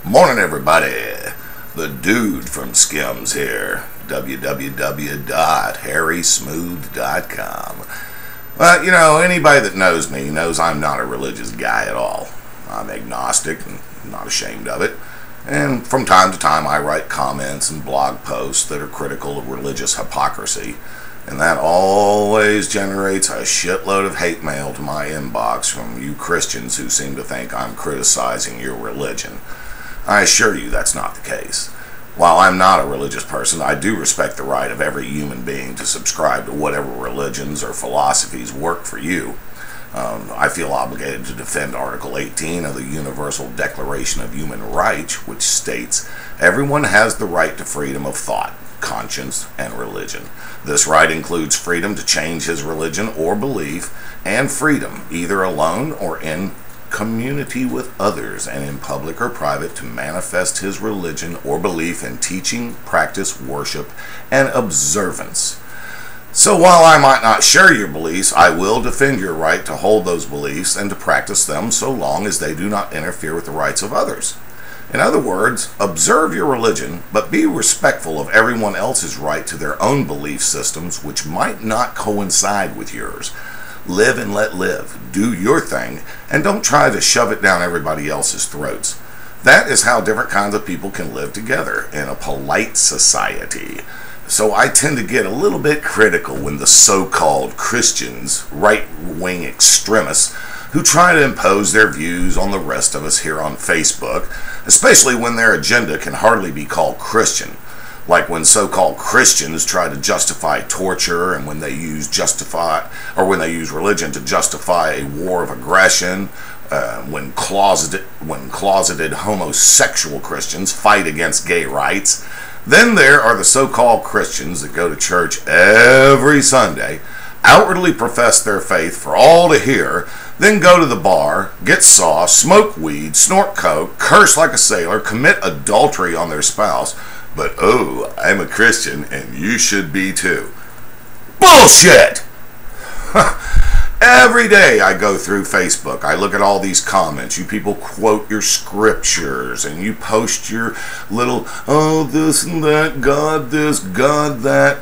Morning, everybody. The dude from Skims here. www.harrysmooth.com. Well, anybody that knows me knows I'm not a religious guy at all. I'm agnostic and not ashamed of it. And from time to time I write comments and blog posts that are critical of religious hypocrisy. And that always generates a shitload of hate mail to my inbox from you Christians who seem to think I'm criticizing your religion. I assure you that's not the case. While I'm not a religious person, I do respect the right of every human being to subscribe to whatever religions or philosophies work for you. I feel obligated to defend Article 18 of the Universal Declaration of Human Rights, which states, everyone has the right to freedom of thought, conscience, and religion. This right includes freedom to change his religion or belief, and freedom, either alone or in community with others and in public or private, to manifest his religion or belief in teaching, practice, worship, and observance. So while I might not share your beliefs, I will defend your right to hold those beliefs and to practice them so long as they do not interfere with the rights of others. In other words, observe your religion, but be respectful of everyone else's right to their own belief systems which might not coincide with yours. Live and let live. Do your thing, and don't try to shove it down everybody else's throats. That is how different kinds of people can live together in a polite society. So I tend to get a little bit critical when the so-called Christians, right-wing extremists, who try to impose their views on the rest of us here on Facebook, especially when their agenda can hardly be called Christian. Like when so-called Christians try to justify torture, and when they use religion to justify a war of aggression, when closeted homosexual Christians fight against gay rights. Then there are the so-called Christians that go to church every Sunday, outwardly profess their faith for all to hear, then go to the bar, get sauce, smoke weed, snort coke, curse like a sailor, commit adultery on their spouse. But oh, I'm a Christian and you should be too. Bullshit! Every day I go through Facebook, I look at all these comments. You people quote your scriptures and you post your little, oh, this and that, God this, God that.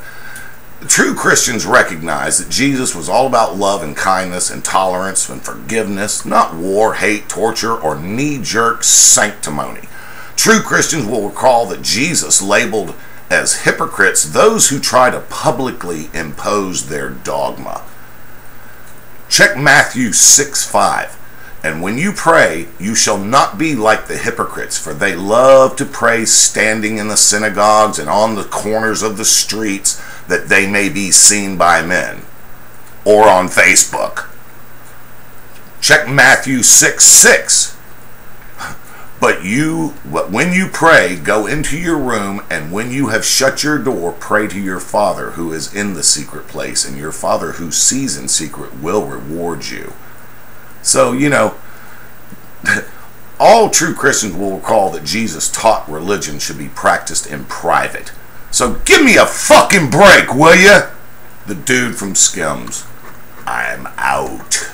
True Christians recognize that Jesus was all about love and kindness and tolerance and forgiveness, not war, hate, torture, or knee-jerk sanctimony. True Christians will recall that Jesus labeled as hypocrites those who try to publicly impose their dogma. Check Matthew 6:5. And when you pray, you shall not be like the hypocrites, for they love to pray standing in the synagogues and on the corners of the streets, that they may be seen by men. Or on Facebook. Check Matthew 6:6. But when you pray, go into your room, and when you have shut your door, pray to your Father who is in the secret place, and your Father who sees in secret will reward you. So, all true Christians will recall that Jesus taught religion should be practiced in private. So give me a fucking break, will ya? The dude from Skims. I'm out.